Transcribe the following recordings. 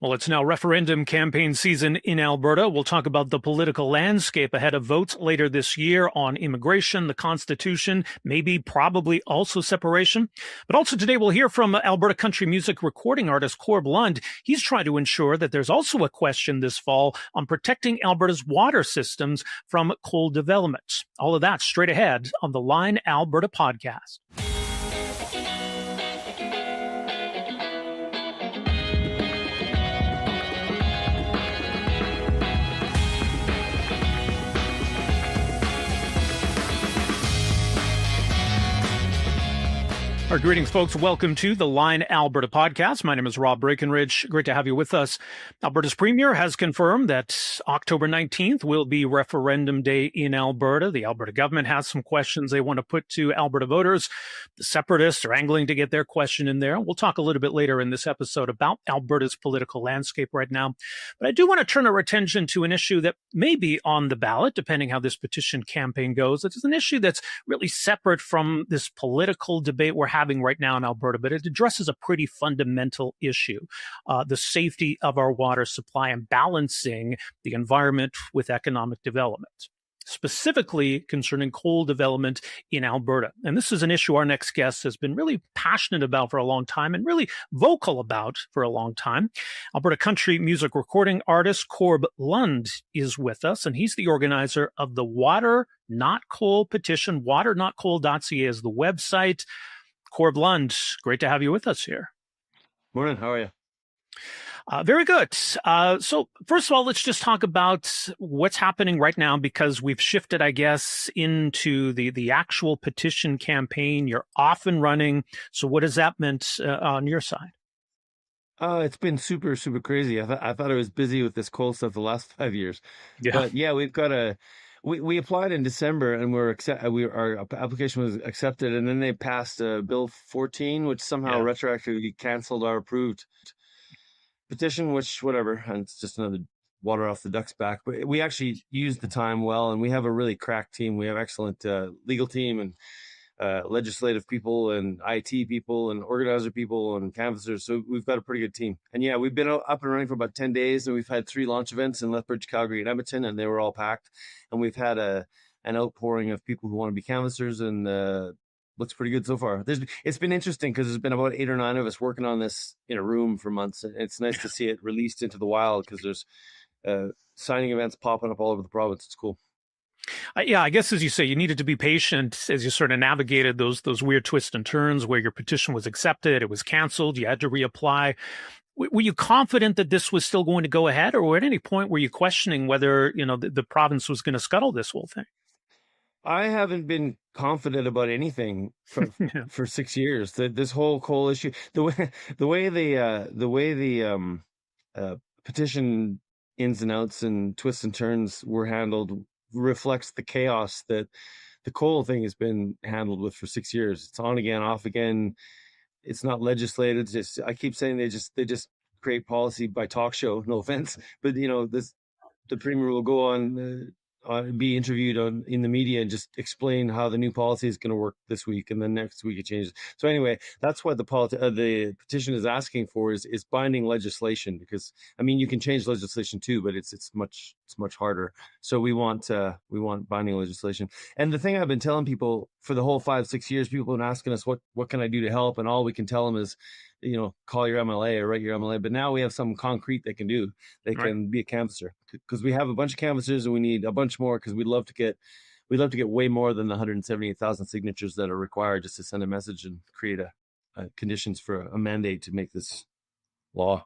Well, it's now referendum campaign season in Alberta. We'll talk about the political landscape ahead of votes later this year on immigration, the Constitution, maybe, probably also separation. But also today we'll hear from Alberta country music recording artist Corb Lund. He's trying to ensure that there's also a question this fall on protecting Alberta's water systems from coal development. All of that straight ahead on the Line Alberta podcast. Our greetings, folks. Welcome to the Line Alberta podcast. My name is Rob Breckenridge. Great to have you with us. Alberta's Premier has confirmed that October 19th will be referendum day in Alberta. The Alberta government has some questions they want to put to Alberta voters. The separatists are angling to get their question in there. We'll talk a little bit later in this episode about Alberta's political landscape right now. But I do want to turn our attention to an issue that may be on the ballot, depending how this petition campaign goes. It's an issue that's really separate from this political debate we're having right now in Alberta, but it addresses a pretty fundamental issue, the safety of our water supply and balancing the environment with economic development, specifically concerning coal development in Alberta. And this is an issue our next guest has been really passionate about for a long time and really vocal about for a long time. Alberta country music recording artist Corb Lund is with us, and he's the organizer of the Water Not Coal petition. Waternotcoal.ca is the website. Corb Lund, great to have you with us here. Morning, how are you? Very good. So first of all, let's just talk about what's happening right now, because we've shifted, I guess, into the actual petition campaign. You're off and running. So what has that meant on your side? It's been super crazy. I thought I was busy with this coal stuff the last 5 years. Yeah. But yeah, we've got we applied in December and our application was accepted, and then they passed Bill 14, which somehow retroactively canceled our approved petition, which whatever, and it's just another water off the duck's back. But we actually used the time well, and we have a really crack team. We have excellent legal team and legislative people and IT people and organizer people and canvassers. So we've got a pretty good team. And yeah, we've been up and running for about 10 days, and we've had 3 launch events in Lethbridge, Calgary, and Edmonton, and they were all packed. And we've had an outpouring of people who want to be canvassers, and looks pretty good so far. It's been interesting because there's been about 8 or 9 of us working on this in a room for months. It's nice to see it released into the wild because there's signing events popping up all over the province. It's cool. Yeah, I guess, as you say, you needed to be patient as you sort of navigated those weird twists and turns where your petition was accepted, it was canceled, you had to reapply. Were you confident that this was still going to go ahead, or at any point were you questioning whether, the province was going to scuttle this whole thing? I haven't been confident about anything for 6 years. This whole coal issue, the way the petition ins and outs and twists and turns were handled reflects the chaos that the coal thing has been handled with for 6 years. It's on again, off again. It's not legislated. It's just, I keep saying they just create policy by talk show. No offense, but the premier will go on. Be interviewed in the media and just explain how the new policy is going to work this week, and then next week it changes. So anyway, that's what the petition is asking for is binding legislation, because you can change legislation too, but it's much harder. So we want binding legislation. And the thing I've been telling people for the whole 5-6 years, people have been asking us what can I do to help, and all we can tell them is call your MLA or write your MLA. But now we have something concrete they can do. They can be a canvasser, because we have a bunch of canvassers and we need a bunch more, because we'd love to get way more than the 178,000 signatures that are required just to send a message and create a conditions for a mandate to make this law.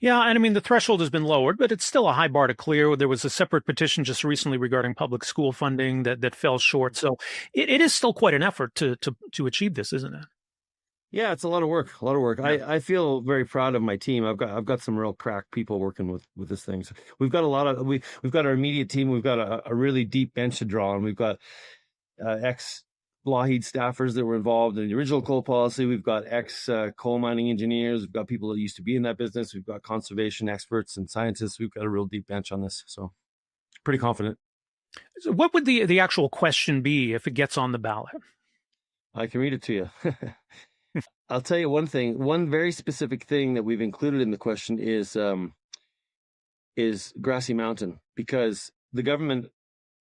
Yeah, and the threshold has been lowered, but it's still a high bar to clear. There was a separate petition just recently regarding public school funding that fell short. So it is still quite an effort to achieve this, isn't it? Yeah, it's a lot of work. Yeah. I feel very proud of my team. I've got some real crack people working with this thing. So we've got we've got our immediate team. We've got a really deep bench to draw on. We've got ex Lockheed staffers that were involved in the original coal policy. We've got ex coal mining engineers. We've got people that used to be in that business. We've got conservation experts and scientists. We've got a real deep bench on this. So pretty confident. So what would the actual question be if it gets on the ballot? I can read it to you. I'll tell you one thing. One very specific thing that we've included in the question is Grassy Mountain, because the government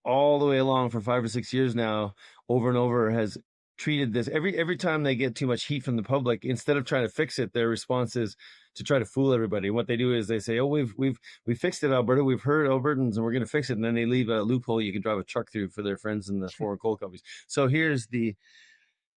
all the way along for 5 or 6 years now, over and over, has treated this every time they get too much heat from the public. Instead of trying to fix it, their response is to try to fool everybody. What they do is they say, "Oh, we've fixed it, Alberta. We've heard Albertans, and we're going to fix it." And then they leave a loophole you can drive a truck through for their friends in the foreign coal companies. So here's the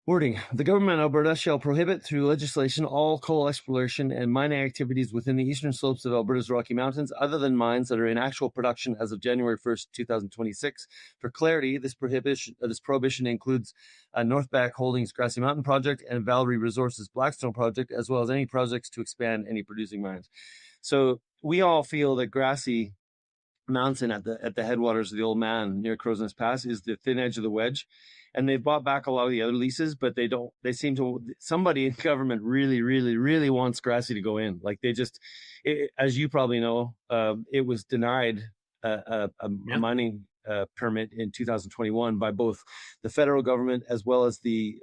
wording: the government of Alberta shall prohibit through legislation all coal exploration and mining activities within the eastern slopes of Alberta's Rocky Mountains, other than mines that are in actual production as of January 1st, 2026. For clarity, this prohibition includes Northback Holdings Grassy Mountain project and Valerie Resources Blackstone project, as well as any projects to expand any producing mines. So we all feel that Grassy Mountain at the headwaters of the Old Man near Crow's Nest Pass is the thin edge of the wedge. And they bought back a lot of the other leases, but somebody in government really, really, really wants Grassy to go in. Like as you probably know, it was denied a mining permit in 2021 by both the federal government as well as the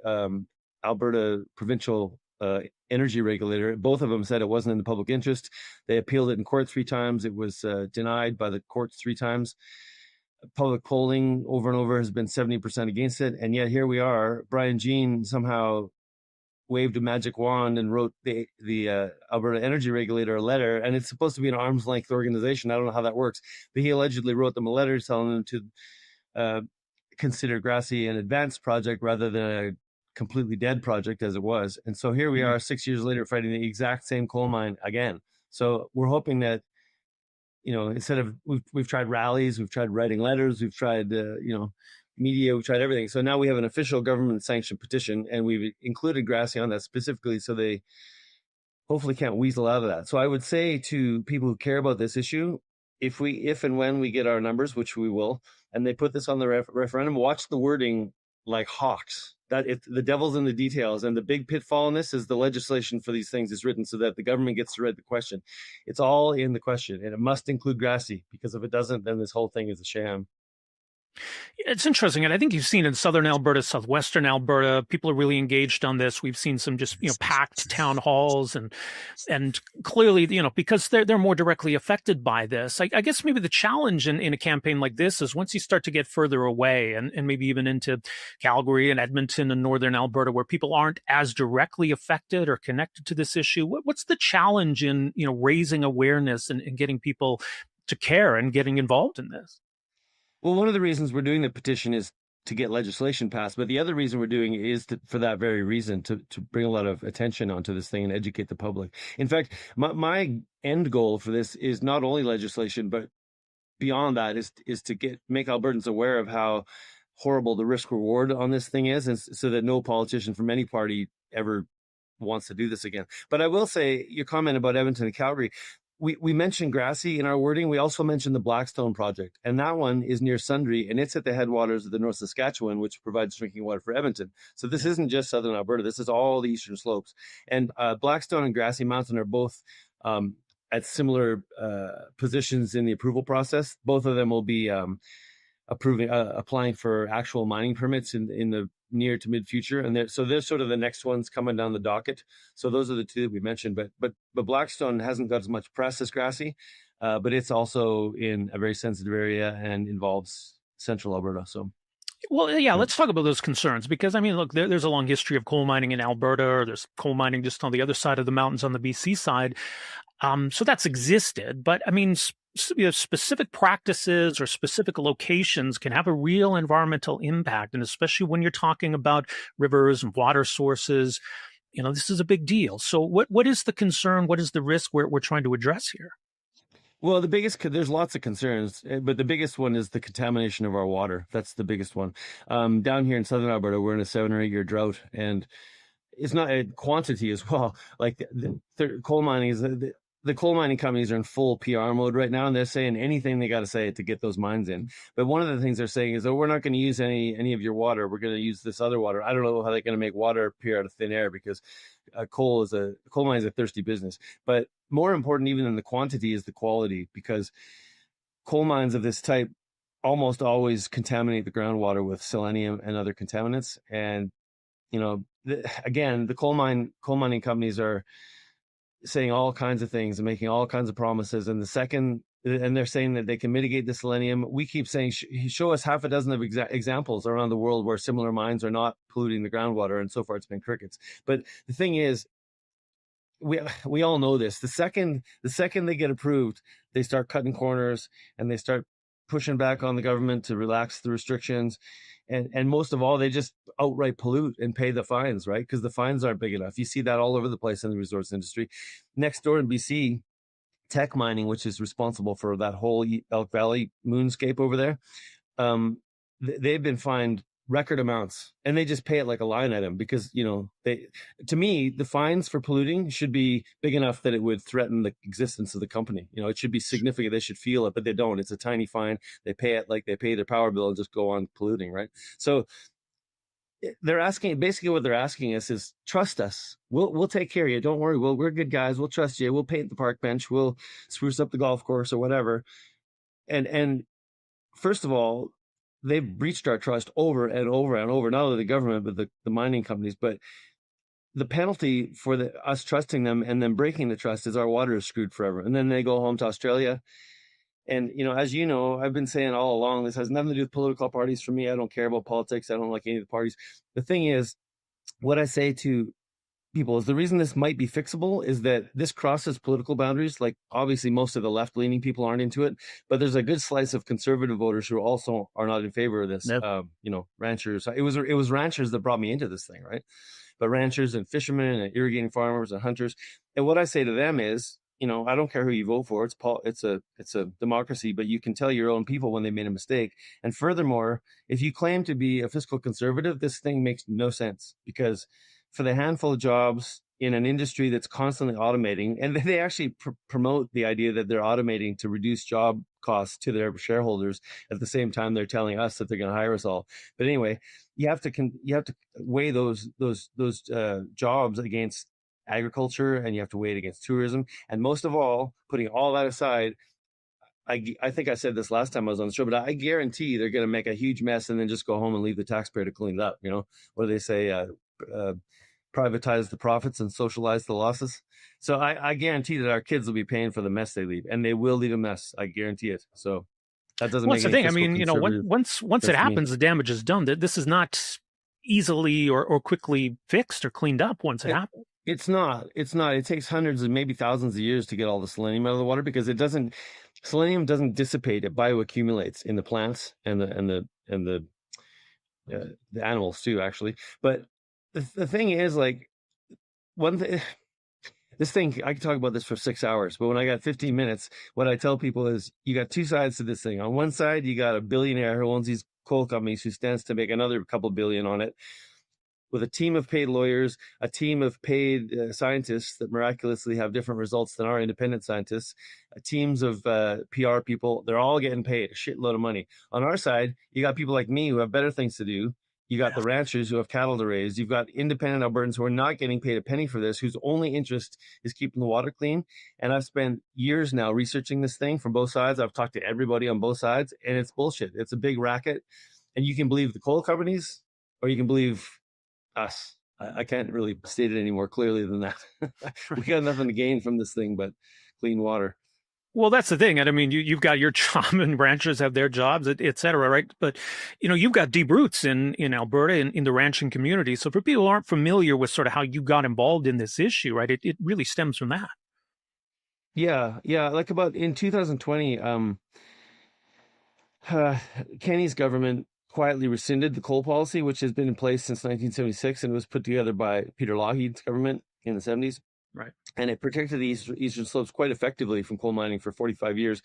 Alberta provincial energy regulator. Both of them said it wasn't in the public interest. They appealed it in court 3 times. It was denied by the courts 3 times. Public polling over and over has been 70% against it. And yet here we are. Brian Jean somehow waved a magic wand and wrote the Alberta energy regulator a letter. And it's supposed to be an arm's length organization. I don't know how that works. But he allegedly wrote them a letter telling them to consider Grassy an advanced project rather than a completely dead project as it was. And so here we are 6 years later fighting the exact same coal mine again. So we're hoping that, instead of we've tried rallies, we've tried writing letters, we've tried media, we've tried everything. So now we have an official government sanctioned petition, and we've included Grassy on that specifically, so they hopefully can't weasel out of that. So I would say to people who care about this issue, if and when we get our numbers, which we will, and they put this on the referendum, watch the wording like hawks. That the devil's in the details, and the big pitfall in this is the legislation for these things is written so that the government gets to read the question. It's all in the question, and it must include Grassy, because if it doesn't, then this whole thing is a sham. It's interesting, and I think you've seen in southern Alberta, southwestern Alberta, people are really engaged on this. We've seen some just packed town halls, and clearly because they're more directly affected by this. I guess maybe the challenge in a campaign like this is once you start to get further away and maybe even into Calgary and Edmonton and northern Alberta, where people aren't as directly affected or connected to this issue. What's the challenge in raising awareness and getting people to care and getting involved in this? Well, one of the reasons we're doing the petition is to get legislation passed, but the other reason we're doing it is for that very reason, to bring a lot of attention onto this thing and educate the public. In fact, my end goal for this is not only legislation, but beyond that is to make Albertans aware of how horrible the risk reward on this thing is, and so that no politician from any party ever wants to do this again. But I will say, your comment about Edmonton and Calgary, we mentioned Grassy in our wording. We also mentioned the Blackstone project, and that one is near Sundre, and it's at the headwaters of the North Saskatchewan, which provides drinking water for Edmonton. So this isn't just southern Alberta. This is all the eastern slopes. And Blackstone and Grassy Mountain are both at similar positions in the approval process. Both of them will be applying for actual mining permits in the near to mid future, and they're sort of the next ones coming down the docket. So those are the 2 that we mentioned, but Blackstone hasn't got as much press as Grassy, but it's also in a very sensitive area and involves central Alberta. So well, yeah, let's talk about those concerns, because look, there's a long history of coal mining in Alberta, or there's coal mining just on the other side of the mountains on the BC side. So that's existed, but specific practices or specific locations can have a real environmental impact. And especially when you're talking about rivers and water sources, this is a big deal. So what is the concern? What is the risk we're trying to address here? Well, there's lots of concerns, but the biggest one is the contamination of our water. That's the biggest one. Down here in southern Alberta, we're in a 7 or 8 year drought, and it's not a quantity as well. Like the coal mining is the coal mining companies are in full PR mode right now, and they're saying anything they got to say to get those mines in. But one of the things they're saying is, we're not going to use any of your water. We're going to use this other water. I don't know how they're going to make water appear out of thin air, because coal mine is a thirsty business. But more important even than the quantity is the quality, because coal mines of this type almost always contaminate the groundwater with selenium and other contaminants. And again, the coal mining companies are saying all kinds of things and making all kinds of promises. And they're saying that they can mitigate the selenium. We keep saying, show us half a dozen of examples around the world where similar mines are not polluting the groundwater. And so far it's been crickets. But the thing is, we all know this. The second they get approved, they start cutting corners and they start pushing back on the government to relax the restrictions. And most of all, they just outright pollute and pay the fines, right? Because the fines aren't big enough. You see that all over the place in the resource industry. Next door in BC, Teck Mining, which is responsible for that whole Elk Valley moonscape over there, they've been fined record amounts, and they just pay it like a line item because, to me, the fines for polluting should be big enough that it would threaten the existence of the company. It should be significant. They should feel it, but they don't. It's a tiny fine. They pay it like they pay their power bill and just go on polluting, right? So basically what they're asking us is, trust us. We'll take care of you. Don't worry. We're good guys. We'll trust you. We'll paint the park bench. We'll spruce up the golf course or whatever. And first of all, they've breached our trust over and over and over, not only the government, but the mining companies. But the penalty for us trusting them and then breaking the trust is our water is screwed forever. And then they go home to Australia. And, as you know, I've been saying all along, this has nothing to do with political parties for me. I don't care about politics. I don't like any of the parties. The thing is, what I say to people is the reason this might be fixable is that this crosses political boundaries. Like, obviously most of the left-leaning people aren't into it, but there's a good slice of conservative voters who also are not in favor of this. Yep. Ranchers. It was ranchers that brought me into this thing, right? But ranchers and fishermen and irrigating farmers and hunters. And what I say to them is, I don't care who you vote for. It's a democracy, but you can tell your own people when they made a mistake. And furthermore, if you claim to be a fiscal conservative, this thing makes no sense, because for the handful of jobs in an industry that's constantly automating, and they actually promote the idea that they're automating to reduce job costs to their shareholders at the same time they're telling us that they're going to hire us all. But anyway, you have to weigh those jobs against agriculture, and you have to weigh it against tourism. And most of all, putting all that aside, I think I said this last time I was on the show, but I guarantee they're going to make a huge mess and then just go home and leave the taxpayer to clean it up. What do they say? Privatize the profits and socialize the losses. So I guarantee that our kids will be paying for the mess they leave, and they will leave a mess. I guarantee it. So that doesn't make any the thing. I mean, once it happens, the damage is done. This is not easily or quickly fixed or cleaned up once it happens. It's not. It takes hundreds and maybe thousands of years to get all the selenium out of the water, because selenium doesn't dissipate. It bioaccumulates in the plants and the animals too, actually. But the thing is, like, this thing, I can talk about this for 6 hours, but when I got 15 minutes, what I tell people is, you got two sides to this thing. On one side, you got a billionaire who owns these coal companies who stands to make another couple billion on it, with a team of paid lawyers, a team of paid scientists that miraculously have different results than our independent scientists, teams of PR people. They're all getting paid a shitload of money. On our side, you got people like me who have better things to do. You got the ranchers who have cattle to raise. You've got independent Albertans who are not getting paid a penny for this, whose only interest is keeping the water clean. And I've spent years now researching this thing from both sides. I've talked to everybody on both sides, and it's bullshit. It's a big racket. And you can believe the coal companies, or you can believe us. I can't really state it any more clearly than that. We got nothing to gain from this thing but clean water. Well, that's the thing. And I mean, you've got your job, and ranchers have their jobs, et cetera, right? But, you've got deep roots in Alberta, in the ranching community. So for people who aren't familiar with sort of how you got involved in this issue, right, it really stems from that. Yeah. Like about in 2020, Kenny's government quietly rescinded the coal policy, which has been in place since 1976, and was put together by Peter Lougheed's government in the 70s. Right. And it protected the eastern slopes quite effectively from coal mining for 45 years.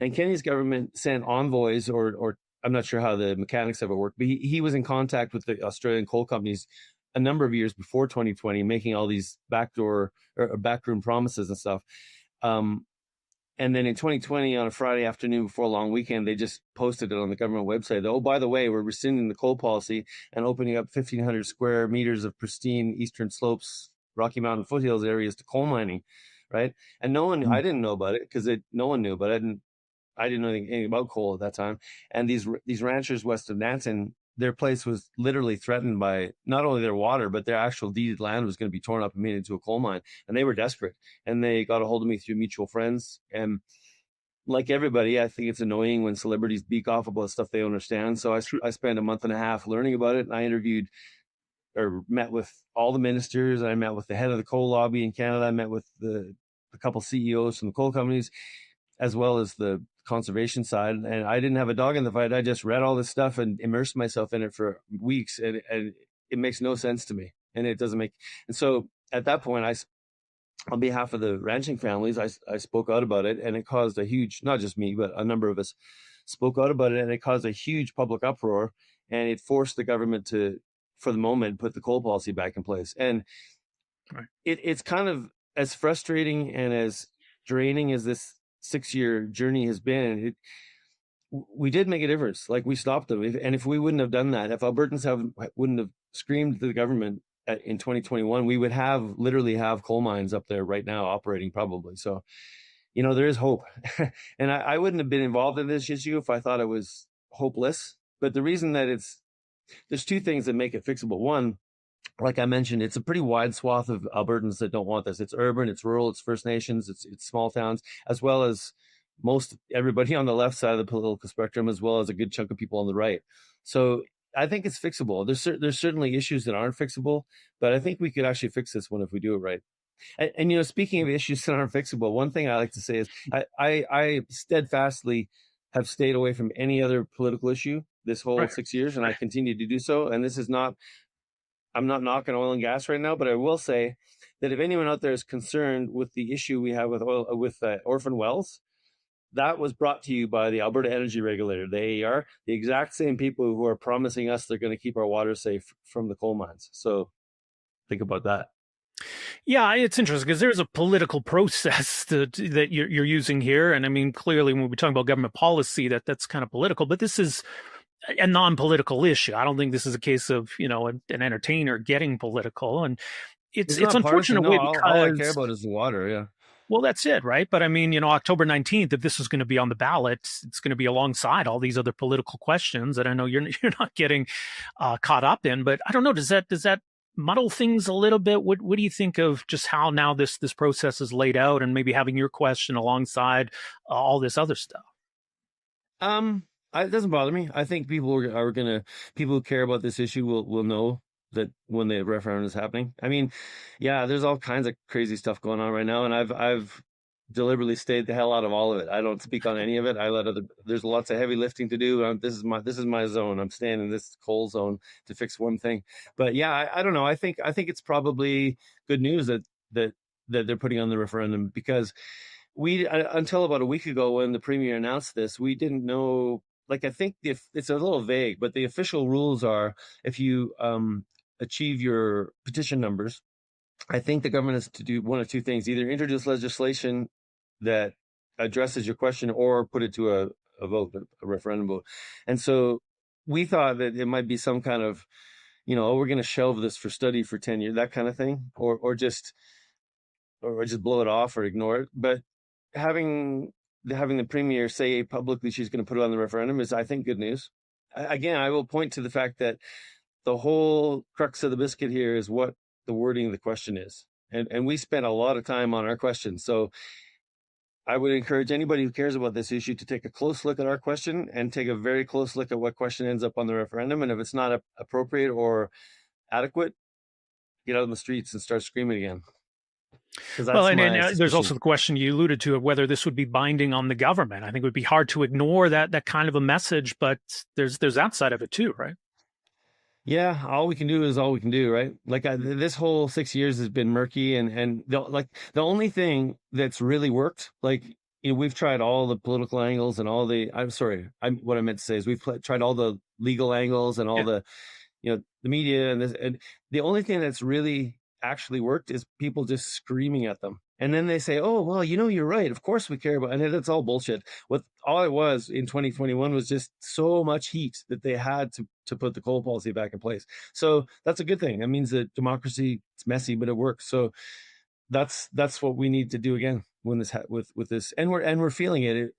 And Kenny's government sent envoys, or I'm not sure how the mechanics of it work, but he was in contact with the Australian coal companies a number of years before 2020, making all these backroom promises and stuff. And then in 2020, on a Friday afternoon before a long weekend, they just posted it on the government website. Oh, by the way, we're rescinding the coal policy and opening up 1,500 square meters of pristine eastern slopes, Rocky Mountain foothills areas to coal mining, right? And I didn't know about it, because no one knew, but I didn't know anything about coal at that time. And these ranchers west of Nanton, their place was literally threatened by not only their water, but their actual deeded land was going to be torn up and made into a coal mine. And they were desperate. And they got a hold of me through mutual friends. And like everybody, I think it's annoying when celebrities speak off about stuff they understand. So I spent a month and a half learning about it. And I interviewed or met with all the ministers. I met with the head of the coal lobby in Canada. I met with the couple CEOs from the coal companies, as well as the conservation side. And I didn't have a dog in the fight. I just read all this stuff and immersed myself in it for weeks. And it makes no sense to me. And it doesn't make, and so at that point, on behalf of the ranching families, I spoke out about it, and it caused a huge, not just me, but a number of us spoke out about it, and it caused a huge public uproar, and it forced the government to, for the moment, put the coal policy back in place. And right. It's kind of as frustrating and as draining as this 6-year journey has been. We did make a difference. Like, we stopped them. And if we wouldn't have done that, if Albertans wouldn't have screamed to the government in 2021, we would literally have coal mines up there right now operating probably. So, there is hope. And I wouldn't have been involved in this issue if I thought it was hopeless. But the reason that there's two things that make it fixable. One, like I mentioned, it's a pretty wide swath of Albertans that don't want this. It's urban, it's rural, it's First Nations, it's small towns, as well as most everybody on the left side of the political spectrum, as well as a good chunk of people on the right. So I think it's fixable. There's certainly issues that aren't fixable, but I think we could actually fix this one if we do it right. And speaking of issues that aren't fixable, one thing I like to say is I steadfastly have stayed away from any other political issue this whole 6 years, and I continue to do so. And this is not, I'm not knocking oil and gas right now, but I will say that if anyone out there is concerned with the issue we have with orphan wells, that was brought to you by the Alberta Energy Regulator, the AER, the exact same people who are promising us they're going to keep our water safe from the coal mines. So think about that. Yeah, it's interesting because there's a political process that you're using here. And I mean, clearly when we talk about government policy, that's kind of political, but this is a non-political issue. I don't think this is a case of, an entertainer getting political. And it's unfortunate way because all I care about is the water. Yeah. Well, that's it, right? But I mean, October 19th, if this is going to be on the ballot, it's going to be alongside all these other political questions that I know you're not getting caught up in. But I don't know, does that muddle things a little bit? What do you think of just how now this process is laid out, and maybe having your question alongside all this other stuff? It doesn't bother me. I think people who care about this issue will know that when the referendum is happening. I mean, yeah, there's all kinds of crazy stuff going on right now, and I've deliberately stayed the hell out of all of it. I don't speak on any of it. There's lots of heavy lifting to do. This is my zone. I'm staying in this coal zone to fix one thing. But yeah, I don't know. I think it's probably good news that they're putting on the referendum, because we until about a week ago when the Premier announced this, we didn't know. Like, I think it's a little vague, but the official rules are if you achieve your petition numbers, I think the government has to do one of two things: either introduce legislation that addresses your question, or put it to a vote, a referendum vote. And so we thought that it might be some kind of, we're going to shelve this for study for 10 years, that kind of thing, or just blow it off or ignore it. But having the Premier say publicly she's going to put it on the referendum is, I think, good news. Again, I will point to the fact that the whole crux of the biscuit here is what the wording of the question is. And we spent a lot of time on our question. So I would encourage anybody who cares about this issue to take a close look at our question and take a very close look at what question ends up on the referendum. And if it's not appropriate or adequate, get out in the streets and start screaming again. Well, and there's also the question you alluded to of whether this would be binding on the government. I think it would be hard to ignore that kind of a message, but there's that side of it too, right? Yeah, all we can do is all we can do, right? Like, this whole 6 years has been murky, and the only thing that's really worked, we've tried all the political angles and all the. What I meant to say is we've tried all the legal angles and all the, the media and this, and the only thing that's really actually worked is people just screaming at them. And then they say, oh, well, you're right. Of course we care about, and that's all bullshit. All it was in 2021 was just so much heat that they had to put the coal policy back in place. So that's a good thing. That means that democracy, it's messy, but it works. So that's what we need to do again when this with this, and we're feeling it.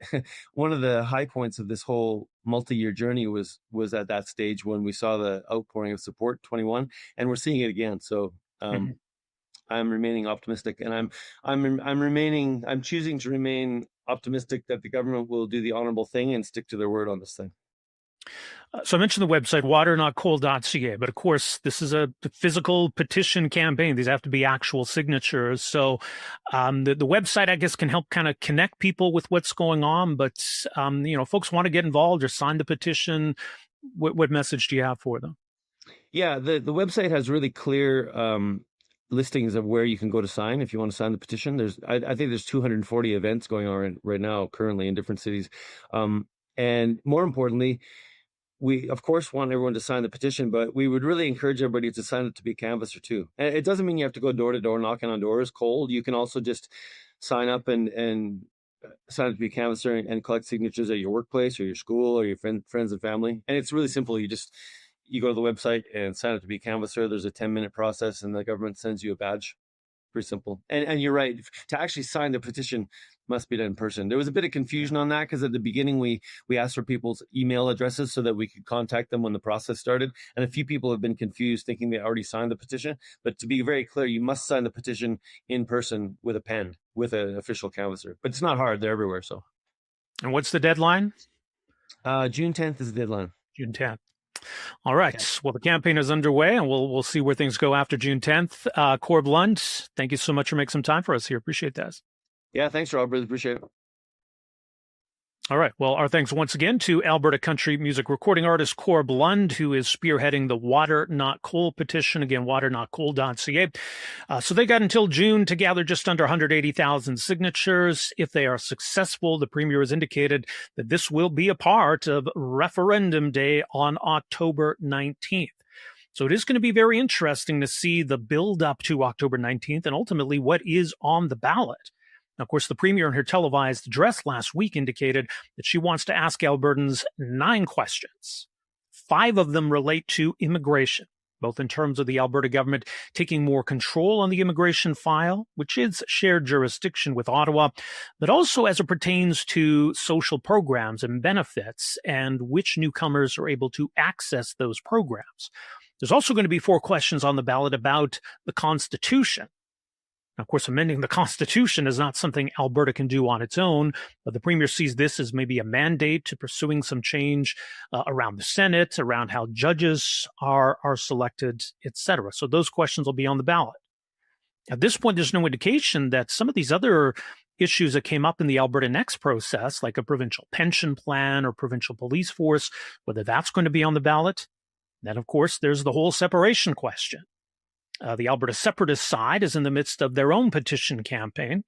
One of the high points of this whole multi-year journey was at that stage when we saw the outpouring of support 21, and we're seeing it again. So I'm remaining optimistic, and I'm choosing to remain optimistic that the government will do the honorable thing and stick to their word on this thing. So I mentioned the website, waternotcold.ca, but of course, this is a physical petition campaign. These have to be actual signatures. So the website, I guess, can help kind of connect people with what's going on. But, folks want to get involved or sign the petition. What message do you have for them? Yeah, the website has really clear listings of where you can go to sign if you want to sign the petition. I think there's 240 events going on right now currently in different cities. And more importantly, we, of course, want everyone to sign the petition, but we would really encourage everybody to sign it to be a canvasser too. And it doesn't mean you have to go door to door knocking on doors cold. You can also just sign up and sign up to be a canvasser and collect signatures at your workplace or your school or your friends and family. And it's really simple. You go to the website and sign up to be a canvasser. There's a 10-minute process, and the government sends you a badge. Pretty simple. And you're right. To actually sign the petition must be done in person. There was a bit of confusion on that because at the beginning we asked for people's email addresses so that we could contact them when the process started. And a few people have been confused thinking they already signed the petition. But to be very clear, you must sign the petition in person with a pen, with an official canvasser. But it's not hard. They're everywhere. So. And what's the deadline? June 10th is the deadline. June 10th. All right. Well, the campaign is underway, and we'll see where things go after June 10th. Corb Lund, thank you so much for making some time for us here. Appreciate that. Yeah, thanks, Rob. Really appreciate it. All right. Well, our thanks once again to Alberta country music recording artist Corb Lund, who is spearheading the Water Not Coal petition. Again, waternotcoal.ca. So they got until June to gather just under 180,000 signatures. If they are successful, the Premier has indicated that this will be a part of Referendum Day on October 19th. So it is going to be very interesting to see the build up to October 19th and ultimately what is on the ballot. Now, of course, the Premier in her televised address last week indicated that she wants to ask Albertans 9 questions. 5 of them relate to immigration, both in terms of the Alberta government taking more control on the immigration file, which is shared jurisdiction with Ottawa, but also as it pertains to social programs and benefits and which newcomers are able to access those programs. There's also going to be 4 questions on the ballot about the Constitution. Of course, amending the Constitution is not something Alberta can do on its own, but the Premier sees this as maybe a mandate to pursuing some change around the Senate, around how judges are selected, etc. So those questions will be on the ballot. At this point, there's no indication that some of these other issues that came up in the Alberta Next process, like a provincial pension plan or provincial police force, whether that's going to be on the ballot. Then, of course, there's the whole separation question. The Alberta separatist side is in the midst of their own petition campaign.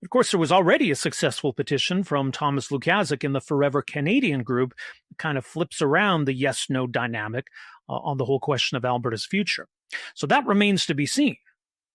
Of course, there was already a successful petition from Thomas Lukaszuk in the Forever Canadian group that kind of flips around the yes-no dynamic on the whole question of Alberta's future. So that remains to be seen.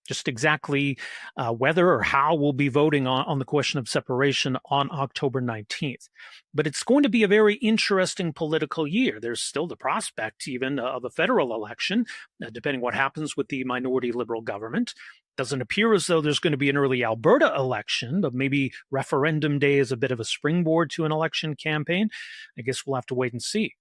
Just exactly whether or how we'll be voting on the question of separation on October 19th. But it's going to be a very interesting political year. There's still the prospect even of a federal election, depending what happens with the minority Liberal government. Doesn't appear as though there's going to be an early Alberta election, but maybe Referendum Day is a bit of a springboard to an election campaign. I guess we'll have to wait and see.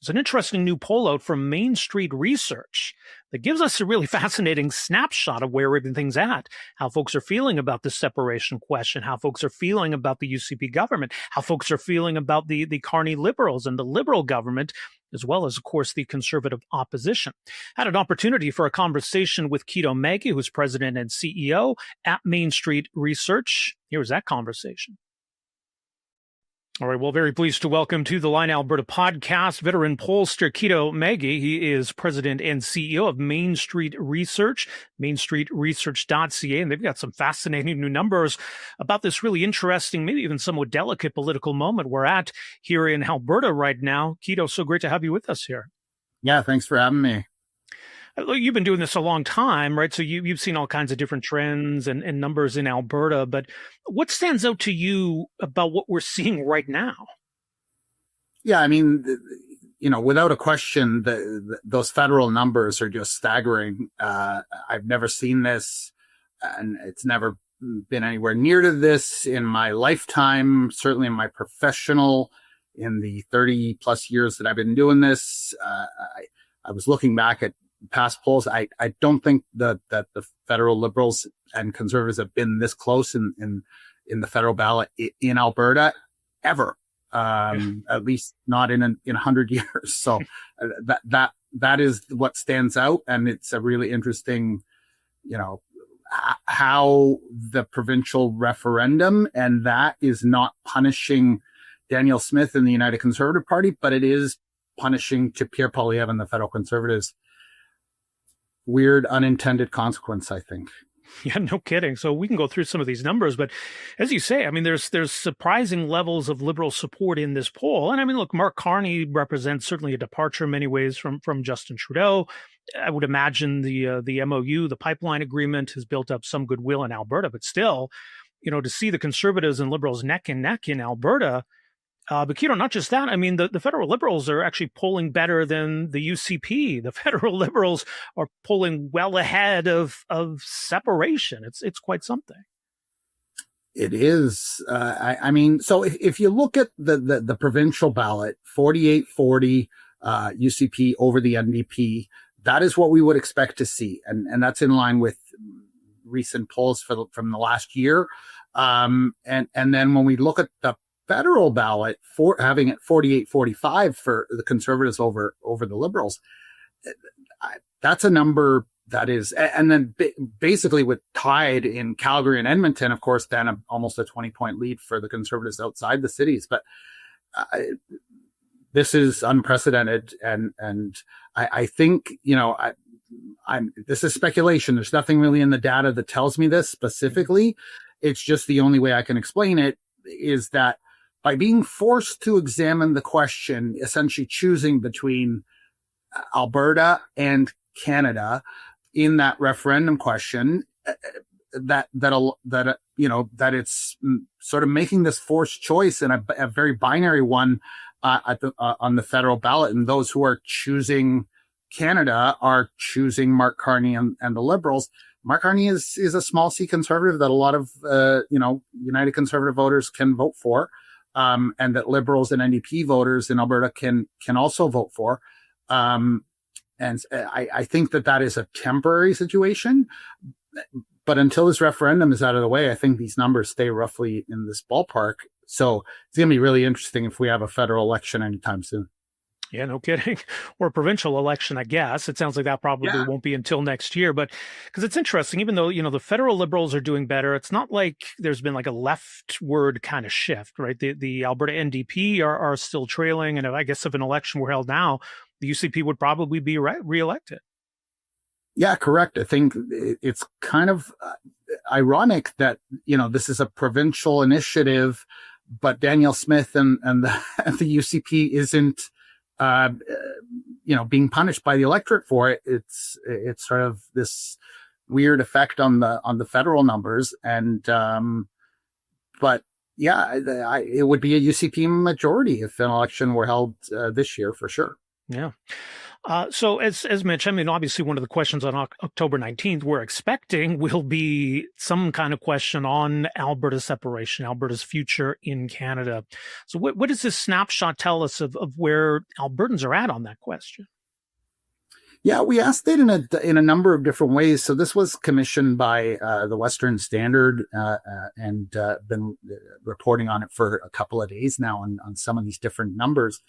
There's an interesting new poll out from Main Street Research that gives us a really fascinating snapshot of where everything's at, how folks are feeling about the separation question, how folks are feeling about the UCP government, how folks are feeling about the Carney Liberals and the Liberal government, as well as, of course, the Conservative opposition. Had an opportunity for a conversation with Quito Maggi, who's president and CEO at Main Street Research. Here's that conversation. All right, well, very pleased to welcome to the Line Alberta podcast, veteran pollster Quito Maggi. He is president and CEO of Main Street Research, mainstreetresearch.ca, and they've got some fascinating new numbers about this really interesting, maybe even somewhat delicate political moment we're at here in Alberta right now. Quito, so great to have you with us here. Yeah, thanks for having me. You've been doing this a long time, right? So you've seen all kinds of different trends and numbers in Alberta, but what stands out to you about what we're seeing right now? Yeah, I mean, without a question, those federal numbers are just staggering. I've never seen this, and it's never been anywhere near to this in my lifetime, certainly in my professional in the 30 plus years that I've been doing this. I was looking back at past polls. I don't think that the federal Liberals and Conservatives have been this close in the federal ballot in Alberta ever. At least not in 100 years. So that is what stands out. And it's a really interesting, how the provincial referendum, and that is not punishing Danielle Smith in the United Conservative Party, but it is punishing to Pierre Poilievre and the federal Conservatives. Weird unintended consequence, I think. Yeah, no kidding. So we can go through some of these numbers, but as you say, I mean, there's surprising levels of Liberal support in this poll. And I mean, look, Mark Carney represents certainly a departure in many ways from Justin Trudeau. I would imagine the MOU, the pipeline agreement, has built up some goodwill in Alberta, but still, to see the Conservatives and Liberals neck and neck in Alberta. But Quito, not just that. I mean, the federal Liberals are actually polling better than the UCP. The federal Liberals are polling well ahead of separation. It's quite something. It is. I mean, so if you look at the provincial ballot, 48-40 UCP over the NDP, that is what we would expect to see, and that's in line with recent polls from the last year. And then when we look at the federal ballot, for having it 48-45 for the Conservatives over the Liberals, that's a number that is, and then basically with tied in Calgary and Edmonton, of course, then almost a 20-point lead for the Conservatives outside the cities. But this is unprecedented, and I think this is speculation. There's nothing really in the data that tells me this specifically. It's just the only way I can explain it is that by being forced to examine the question, essentially choosing between Alberta and Canada in that referendum question, that it's sort of making this forced choice, and a very binary one on the federal ballot. And those who are choosing Canada are choosing Mark Carney and the Liberals. Mark Carney is a small C Conservative that a lot of United Conservative voters can vote for. And that Liberals and NDP voters in Alberta can also vote for. And I think that is a temporary situation. But until this referendum is out of the way, I think these numbers stay roughly in this ballpark. So it's going to be really interesting if we have a federal election anytime soon. Yeah, no kidding. Or a provincial election, I guess. It sounds like that probably won't be until next year. But because it's interesting, even though, the federal Liberals are doing better, it's not like there's been like a leftward kind of shift, right? The Alberta NDP are still trailing. And I guess if an election were held now, the UCP would probably be reelected. Yeah, correct. I think it's kind of ironic that, this is a provincial initiative, but Danielle Smith and the UCP isn't being punished by the electorate for it. It's sort of this weird effect on the federal numbers. And, but yeah, it would be a UCP majority if an election were held this year for sure. Yeah. So as mentioned, I mean, obviously one of the questions on October 19th we're expecting will be some kind of question on Alberta separation, Alberta's future in Canada. So what does this snapshot tell us of where Albertans are at on that question? Yeah, we asked it in a number of different ways. So this was commissioned by the Western Standard and been reporting on it for a couple of days now on some of these different numbers.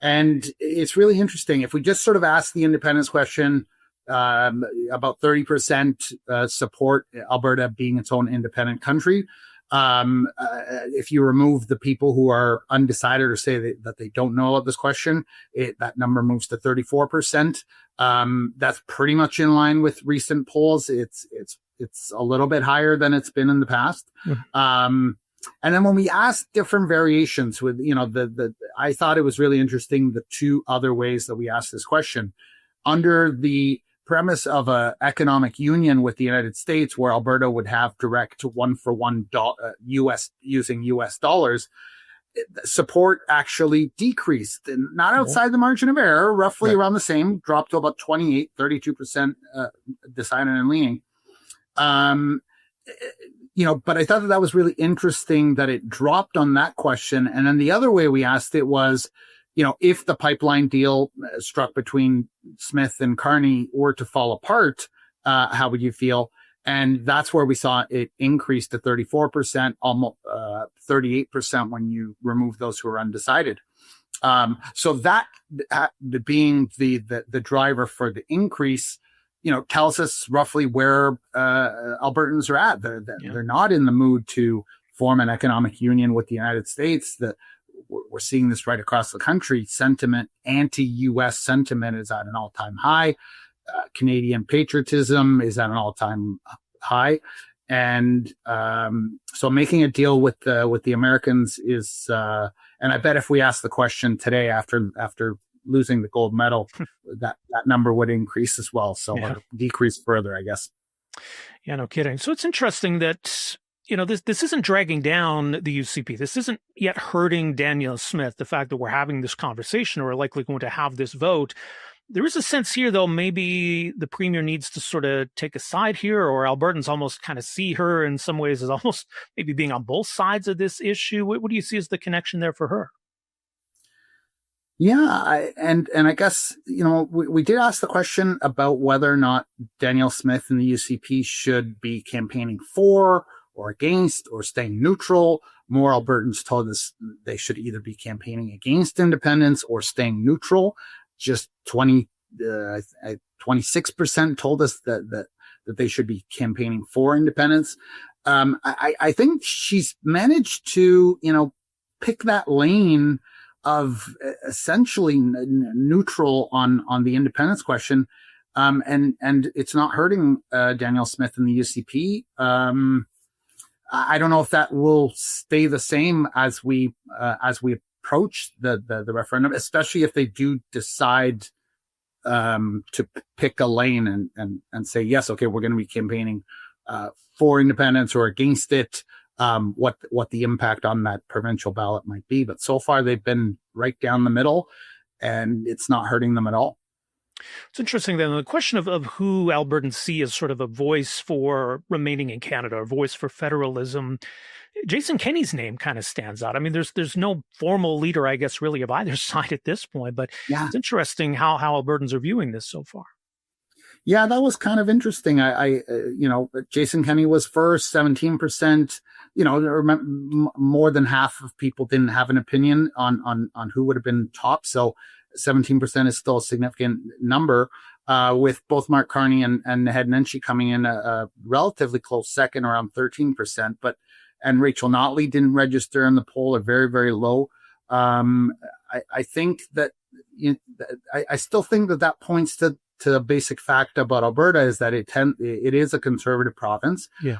And it's really interesting. If we just sort of ask the independence question, about 30% support Alberta being its own independent country. If you remove the people who are undecided or say that they don't know about this question, that number moves to 34%. That's pretty much in line with recent polls. It's a little bit higher than it's been in the past. Mm-hmm. And then when we asked different variations with, I thought it was really interesting, the two other ways that we asked this question. Under the premise of a economic union with the United States, where Alberta would have direct 1-for-1 US using US dollars, support actually decreased, and not outside the margin of error, roughly around the same, dropped to about 32% decided and leaning. but I thought that was really interesting that it dropped on that question. And then the other way we asked it was, if the pipeline deal struck between Smith and Carney were to fall apart, how would you feel? And that's where we saw it increase to 34%, almost 38% when you remove those who are undecided. So that being the driver for the increase, tells us roughly where Albertans are at. They're not in the mood to form an economic union with the United States. We're seeing this right across the country. Anti-U.S. sentiment is at an all-time high. Canadian patriotism is at an all-time high. And so making a deal with the Americans is, and I bet if we ask the question today after losing the gold medal, that number would increase as well. So or decrease further, I guess. Yeah, no kidding. So it's interesting that, this isn't dragging down the UCP. This isn't yet hurting Danielle Smith, the fact that we're having this conversation or are likely going to have this vote. There is a sense here, though, maybe the premier needs to sort of take a side here, or Albertans almost kind of see her in some ways as almost maybe being on both sides of this issue. What do you see as the connection there for her? Yeah, and I guess, we did ask the question about whether or not Danielle Smith and the UCP should be campaigning for or against or staying neutral. More Albertans told us they should either be campaigning against independence or staying neutral. Just 26% told us that they should be campaigning for independence. I think she's managed to, pick that lane of essentially neutral on the independence question. And it's not hurting Danielle Smith and the UCP. I don't know if that will stay the same as we approach the referendum, especially if they do decide to pick a lane and say, yes, okay, we're going to be campaigning for independence or against it, what the impact on that provincial ballot might be. But so far they've been right down the middle, and it's not hurting them at all. It's interesting then, the question of who Albertans see as sort of a voice for remaining in Canada, a voice for federalism. Jason Kenney's name kind of stands out. I mean, there's no formal leader, I guess, really of either side at this point, but It's interesting how Albertans are viewing this so far. Yeah, that was kind of interesting. Jason Kenney was first, 17%. More than half of people didn't have an opinion on who would have been top. So 17% is still a significant number, with both Mark Carney and Naheed Nenshi coming in a relatively close second, around 13%. And Rachel Notley didn't register in the poll, are very, very low. I think that I still think that points to the basic fact about Alberta is that it is a conservative province. Yeah.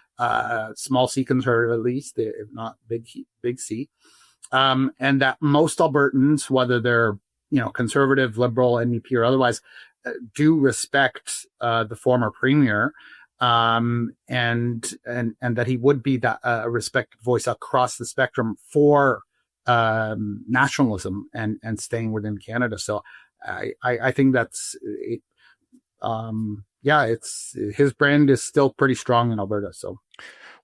Small C conservative, at least, if not big C. And that most Albertans, whether they're, conservative, liberal, NDP or otherwise, do respect the former premier. And that he would be a respected voice across the spectrum for nationalism and staying within Canada. So I think that's it. It's his brand is still pretty strong in Alberta. So.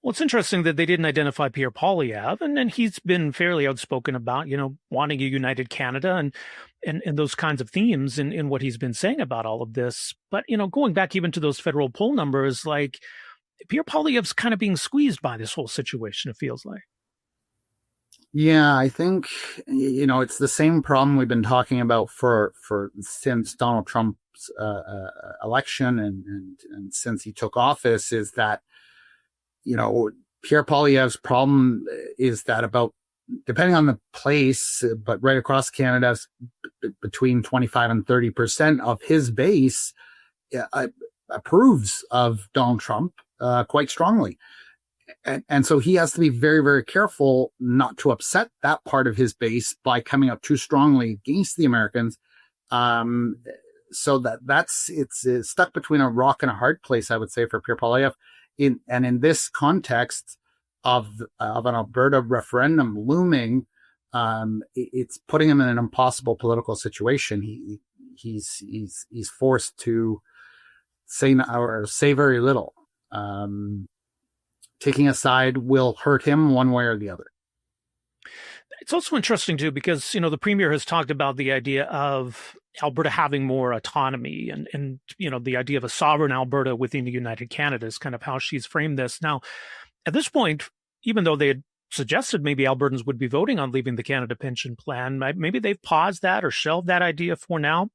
Well, it's interesting that they didn't identify Pierre Poilievre, and he's been fairly outspoken about, wanting a united Canada and those kinds of themes in what he's been saying about all of this. But, going back even to those federal poll numbers, like Pierre Poilievre's kind of being squeezed by this whole situation, it feels like. Yeah, I think, it's the same problem we've been talking about for since Donald Trump's election and since he took office, is that, Pierre Poilievre's problem is that about, depending on the place, but right across Canada, between 25 and 30% of his base approves of Donald Trump quite strongly. And so he has to be very, very careful not to upset that part of his base by coming out too strongly against the Americans. So it's stuck between a rock and a hard place, I would say, for Pierre Poilievre. In this context of an Alberta referendum looming, it's putting him in an impossible political situation. He's forced to say very little. taking a side will hurt him one way or the other. It's also interesting, too, because, the premier has talked about the idea of Alberta having more autonomy and the idea of a sovereign Alberta within the United Canada is kind of how she's framed this. Now, at this point, even though they had suggested maybe Albertans would be voting on leaving the Canada Pension Plan, maybe they've paused that or shelved that idea for now.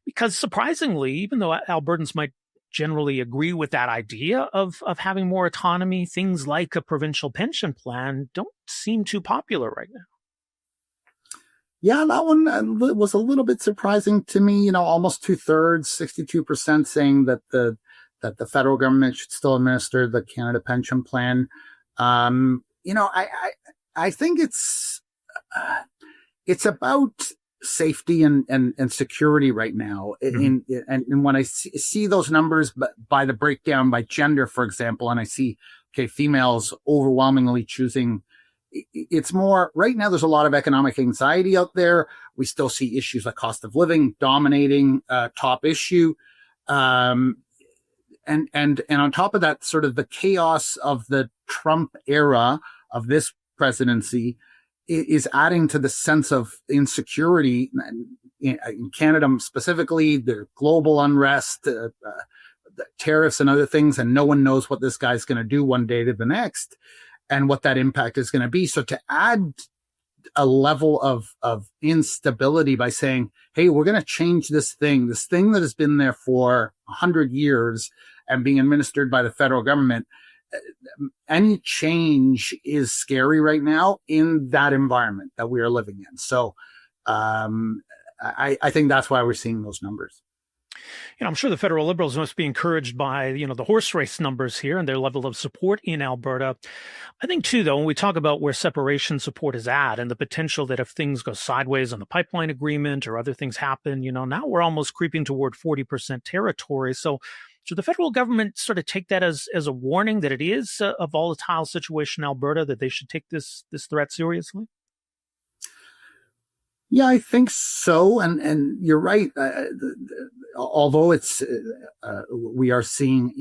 Because surprisingly, even though Albertans might generally agree with that idea of having more autonomy, things like a provincial pension plan don't seem too popular right now. Yeah, that one was a little bit surprising to me. Almost 2/3, 62% saying that the federal government should still administer the Canada Pension Plan. I think it's about safety and security right now. Mm-hmm. And when I see those numbers by the breakdown by gender, for example, and I see, females overwhelmingly choosing, it's more right now. There's a lot of economic anxiety out there. We still see issues like cost of living dominating top issue. And on top of that, sort of the chaos of the Trump era of this presidency is adding to the sense of insecurity in Canada specifically, the global unrest, the tariffs and other things, and no one knows what this guy's going to do one day to the next and what that impact is going to be. So to add a level of instability by saying, hey, we're going to change this thing that has been there for 100 years and being administered by the federal government, any change is scary right now in that environment that we are living in. So I think that's why we're seeing those numbers. I'm sure the federal Liberals must be encouraged by, the horse race numbers here and their level of support in Alberta. I think, too, though, when we talk about where separation support is at and the potential that if things go sideways on the pipeline agreement or other things happen, now we're almost creeping toward 40% territory. So should the federal government sort of take that as a warning that it is a volatile situation in Alberta, that they should take this threat seriously? Yeah, I think so. And you're right. Although it's, we are seeing,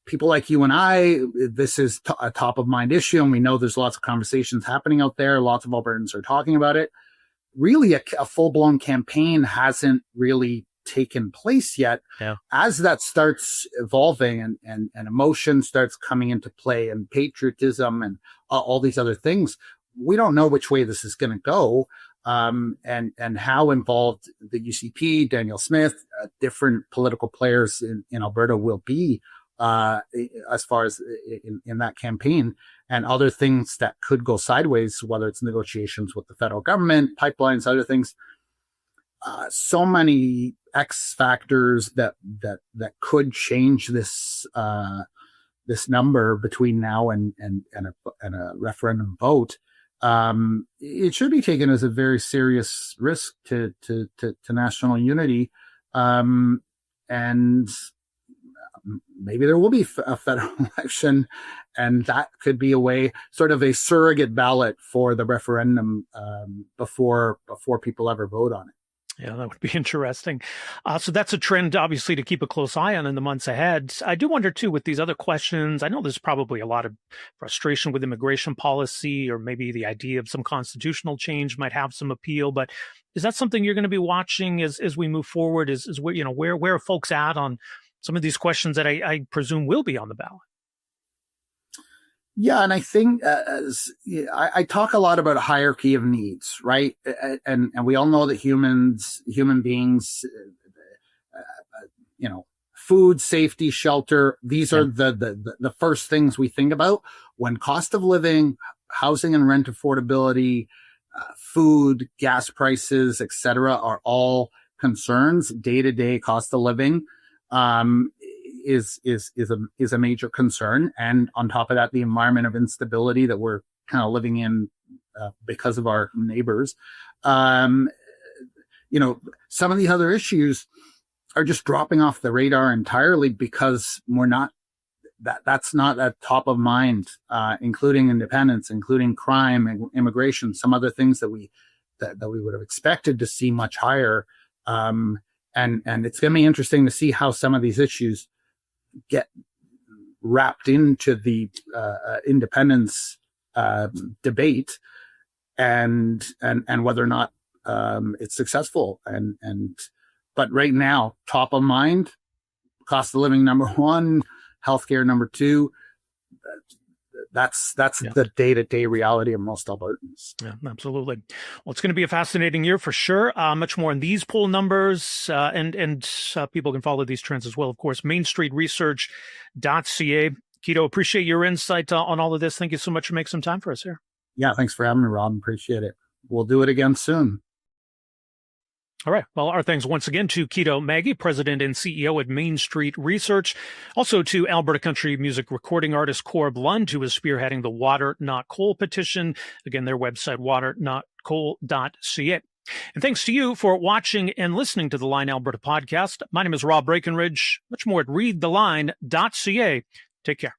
people like you and I, this is a top of mind issue. And we know there's lots of conversations happening out there. Lots of Albertans are talking about it. Really, a full blown campaign hasn't really taken place yet. Yeah. As that starts evolving and emotion starts coming into play and patriotism and all these other things, we don't know which way this is going to go. And how involved the UCP, Danielle Smith, different political players in Alberta will be, as far as in that campaign, and other things that could go sideways, whether it's negotiations with the federal government, pipelines, other things. So many X factors that could change this number between now and a referendum vote. It should be taken as a very serious risk to national unity. And maybe there will be a federal election, and that could be a way, sort of a surrogate ballot for the referendum, before people ever vote on it. Yeah, that would be interesting. So that's a trend, obviously, to keep a close eye on in the months ahead. I do wonder, too, with these other questions, I know there's probably a lot of frustration with immigration policy, or maybe the idea of some constitutional change might have some appeal. But is that something you're going to be watching as we move forward? Is where are folks at on some of these questions that I presume will be on the ballot? Yeah, and I think I talk a lot about a hierarchy of needs, right? And we all know that human beings, food, safety, shelter, these are the first things we think about when cost of living, housing and rent affordability, food, gas prices, etc., are all concerns. Day-to-day cost of living is a major concern. And on top of that, the environment of instability that we're kind of living in because of our neighbors. Some of the other issues are just dropping off the radar entirely because that's not at top of mind, including independence, including crime, immigration, some other things that we would have expected to see much higher. And it's going to be interesting to see how some of these issues get wrapped into the independence debate, and whether or not it's successful. But right now, top of mind, cost of living number one, healthcare number two. That's the day-to-day reality of most Albertans. Yeah, absolutely. Well, it's going to be a fascinating year for sure. Much more on these poll numbers, and people can follow these trends as well. Of course, mainstreetresearch.ca. Quito, appreciate your insight on all of this. Thank you so much for making some time for us here. Yeah, thanks for having me, Rob. Appreciate it. We'll do it again soon. All right. Well, our thanks once again to Quito Maggi, President and CEO at Main Street Research. Also to Alberta country music recording artist Corb Lund, who is spearheading the Water Not Coal petition. Again, their website, waternotcoal.ca. And thanks to you for watching and listening to the Line Alberta podcast. My name is Rob Breckenridge. Much more at readtheline.ca. Take care.